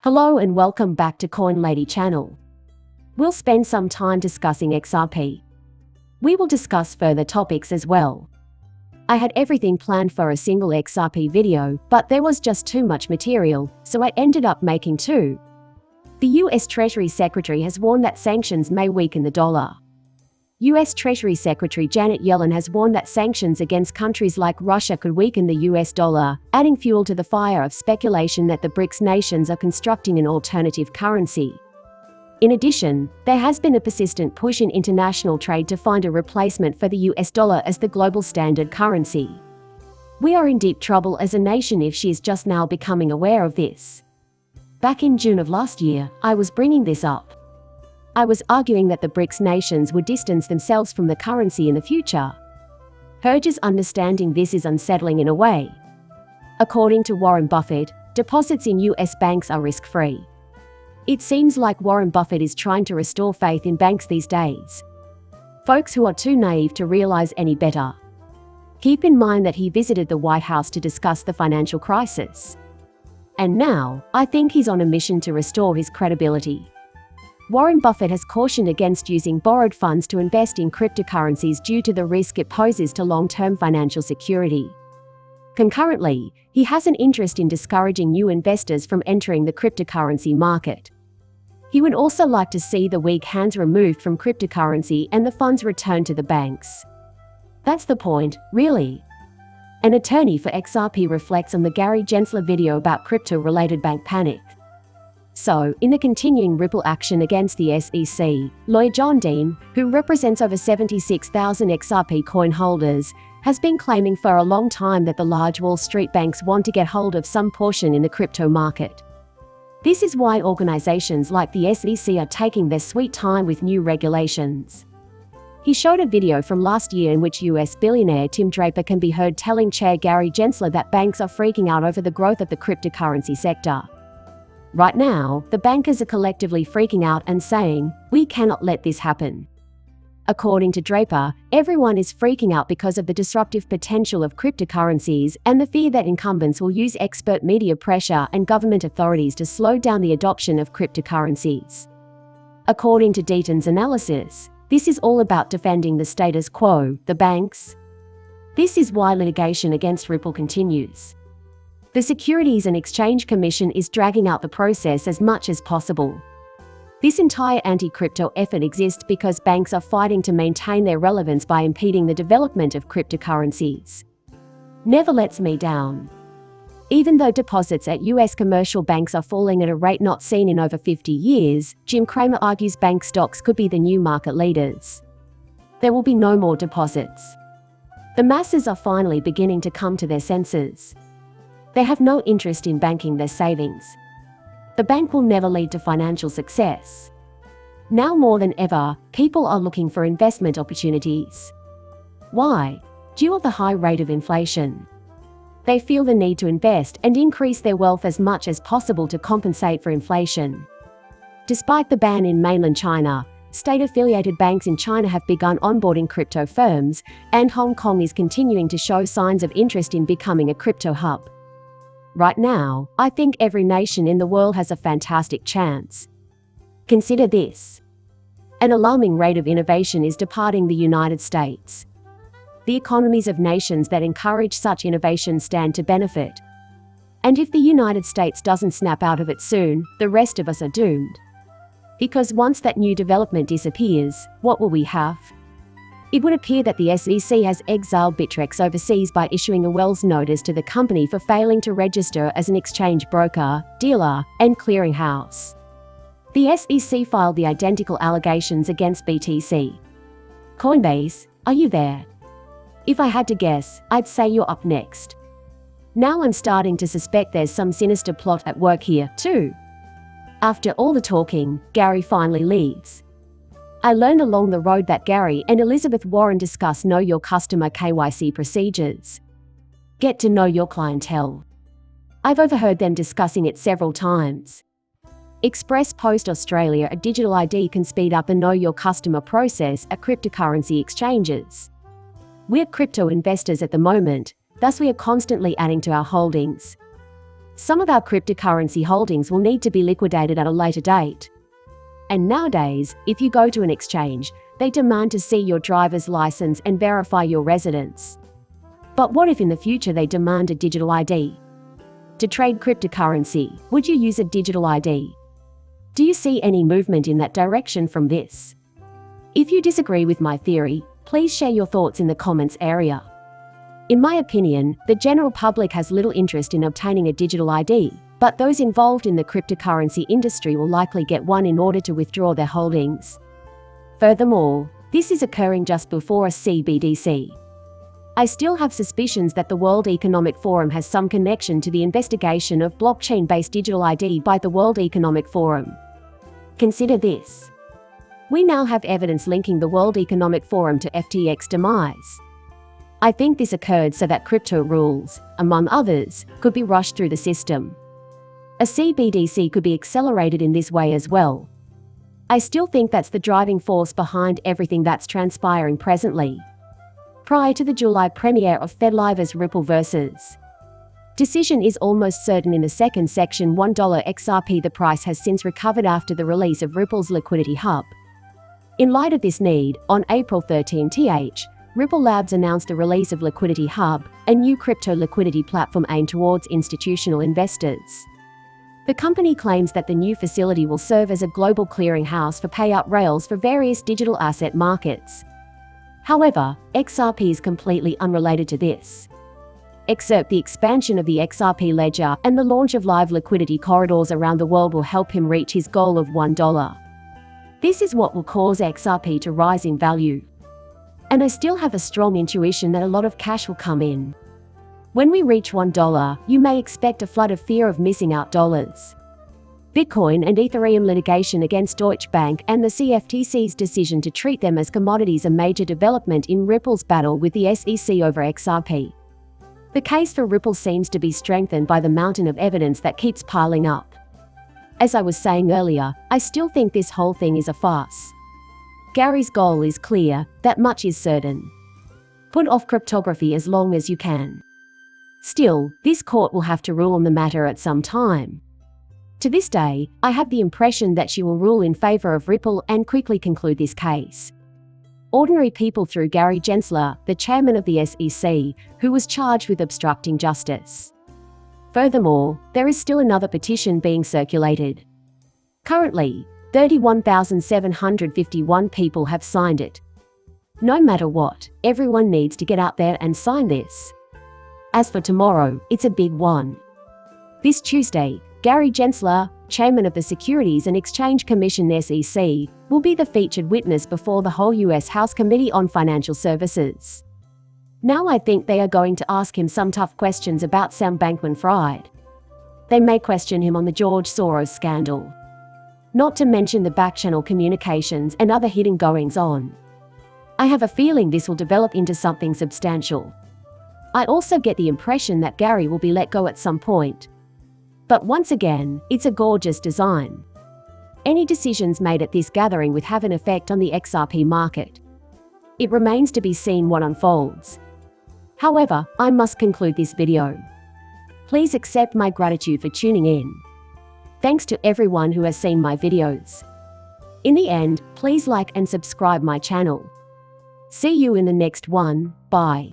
Hello and welcome back to Coin Lady channel. We'll spend some time discussing XRP. We will discuss further topics as well. I had everything planned for a single XRP video, but there was just too much material, so I ended up making two. The US Treasury Secretary has warned that sanctions may weaken the dollar. US Treasury Secretary Janet Yellen has warned that sanctions against countries like Russia could weaken the US dollar, adding fuel to the fire of speculation that the BRICS nations are constructing an alternative currency. In addition, there has been a persistent push in international trade to find a replacement for the US dollar as the global standard currency. We are in deep trouble as a nation if she is just now becoming aware of this. Back in June of last year, I was bringing this up. I was arguing that the BRICS nations would distance themselves from the currency in the future. Herge's understanding this is unsettling in a way. According to Warren Buffett, deposits in US banks are risk-free. It seems like Warren Buffett is trying to restore faith in banks these days. Folks who are too naive to realize any better. Keep in mind that he visited the White House to discuss the financial crisis. And now, I think he's on a mission to restore his credibility. Warren Buffett has cautioned against using borrowed funds to invest in cryptocurrencies due to the risk it poses to long-term financial security. Concurrently, he has an interest in discouraging new investors from entering the cryptocurrency market. He would also like to see the weak hands removed from cryptocurrency and the funds returned to the banks. That's the point, really. An attorney for XRP reflects on the Gary Gensler video about crypto-related bank panic. So, in the continuing Ripple action against the SEC, lawyer John Dean, who represents over 76,000 XRP coin holders, has been claiming for a long time that the large Wall Street banks want to get hold of some portion in the crypto market. This is why organizations like the SEC are taking their sweet time with new regulations. He showed a video from last year in which US billionaire Tim Draper can be heard telling Chair Gary Gensler that banks are freaking out over the growth of the cryptocurrency sector. Right now, the bankers are collectively freaking out and saying, "We cannot let this happen." According to Draper, everyone is freaking out because of the disruptive potential of cryptocurrencies and the fear that incumbents will use expert media pressure and government authorities to slow down the adoption of cryptocurrencies. According to Deaton's analysis, this is all about defending the status quo, the banks. This is why litigation against Ripple continues. The Securities and Exchange Commission is dragging out the process as much as possible. This entire anti-crypto effort exists because banks are fighting to maintain their relevance by impeding the development of cryptocurrencies. Never lets me down. Even though deposits at US commercial banks are falling at a rate not seen in over 50 years, Jim Cramer argues bank stocks could be the new market leaders. There will be no more deposits. The masses are finally beginning to come to their senses. They have no interest in banking their savings. The bank will never lead to financial success. Now more than ever, people are looking for investment opportunities. Why? Due to the high rate of inflation. They feel the need to invest and increase their wealth as much as possible to compensate for inflation. Despite the ban in mainland China, state-affiliated banks in China have begun onboarding crypto firms, and Hong Kong is continuing to show signs of interest in becoming a crypto hub. Right now, I think every nation in the world has a fantastic chance. Consider this. An alarming rate of innovation is departing the United States. The economies of nations that encourage such innovation stand to benefit. And if the United States doesn't snap out of it soon, the rest of us are doomed. Because once that new development disappears, what will we have? It would appear that the SEC has exiled Bittrex overseas by issuing a Wells notice to the company for failing to register as an exchange broker, dealer, and clearinghouse. The SEC filed the identical allegations against BTC. Coinbase, are you there? If I had to guess, I'd say you're up next. Now I'm starting to suspect there's some sinister plot at work here, too. After all the talking, Gary finally leaves. I learned along the road that Gary and Elizabeth Warren discuss Know Your Customer KYC procedures. Get to know your clientele. I've overheard them discussing it several times. Express Post Australia, a digital ID can speed up a Know Your Customer process at cryptocurrency exchanges. We're crypto investors at the moment, thus we are constantly adding to our holdings. Some of our cryptocurrency holdings will need to be liquidated at a later date. And nowadays, if you go to an exchange, they demand to see your driver's license and verify your residence. But what if in the future they demand a digital ID? To trade cryptocurrency, would you use a digital ID? Do you see any movement in that direction from this? If you disagree with my theory, please share your thoughts in the comments area. In my opinion, the general public has little interest in obtaining a digital ID, but those involved in the cryptocurrency industry will likely get one in order to withdraw their holdings. Furthermore, this is occurring just before a CBDC. I still have suspicions that the World Economic Forum has some connection to the investigation of blockchain-based digital ID by the World Economic Forum. Consider this. We now have evidence linking the World Economic Forum to FTX demise. I think this occurred so that crypto rules, among others, could be rushed through the system. A CBDC could be accelerated in this way as well. I still think that's the driving force behind everything that's transpiring presently. Prior to the July premiere of FedLive's Ripple vs. decision is almost certain in the second section $1 XRP. The price has since recovered after the release of Ripple's liquidity hub. In light of this need, on April 13 Ripple Labs announced the release of Liquidity Hub, a new crypto liquidity platform aimed towards institutional investors. The company claims that the new facility will serve as a global clearinghouse for payout rails for various digital asset markets. However, XRP is completely unrelated to this. Except the expansion of the XRP ledger and the launch of live liquidity corridors around the world will help him reach his goal of $1. This is what will cause XRP to rise in value. And I still have a strong intuition that a lot of cash will come in. When we reach $1, you may expect a flood of fear of missing out dollars. Bitcoin and Ethereum litigation against Deutsche Bank and the CFTC's decision to treat them as commodities a major development in Ripple's battle with the SEC over XRP. The case for Ripple seems to be strengthened by the mountain of evidence that keeps piling up. As I was saying earlier, I still think this whole thing is a farce. Gary's goal is clear, that much is certain. Put off cryptography as long as you can. Still, this court will have to rule on the matter at some time. To this day, I have the impression that she will rule in favor of Ripple and quickly conclude this case. Ordinary people through Gary Gensler, the chairman of the SEC, who was charged with obstructing justice. Furthermore, there is still another petition being circulated. Currently, 31,751 people have signed it. No matter what, everyone needs to get out there and sign this. As for tomorrow, it's a big one. This Tuesday, Gary Gensler, chairman of the Securities and Exchange Commission (SEC), will be the featured witness before the whole U.S. House Committee on Financial Services. Now I think they are going to ask him some tough questions about Sam Bankman-Fried. They may question him on the George Soros scandal. Not to mention the back-channel communications and other hidden goings-on. I have a feeling this will develop into something substantial. I also get the impression that Gary will be let go at some point. But once again, it's a gorgeous design. Any decisions made at this gathering will have an effect on the XRP market. It remains to be seen what unfolds. However, I must conclude this video. Please accept my gratitude for tuning in. Thanks to everyone who has seen my videos. In the end, please like and subscribe my channel. See you in the next one. Bye.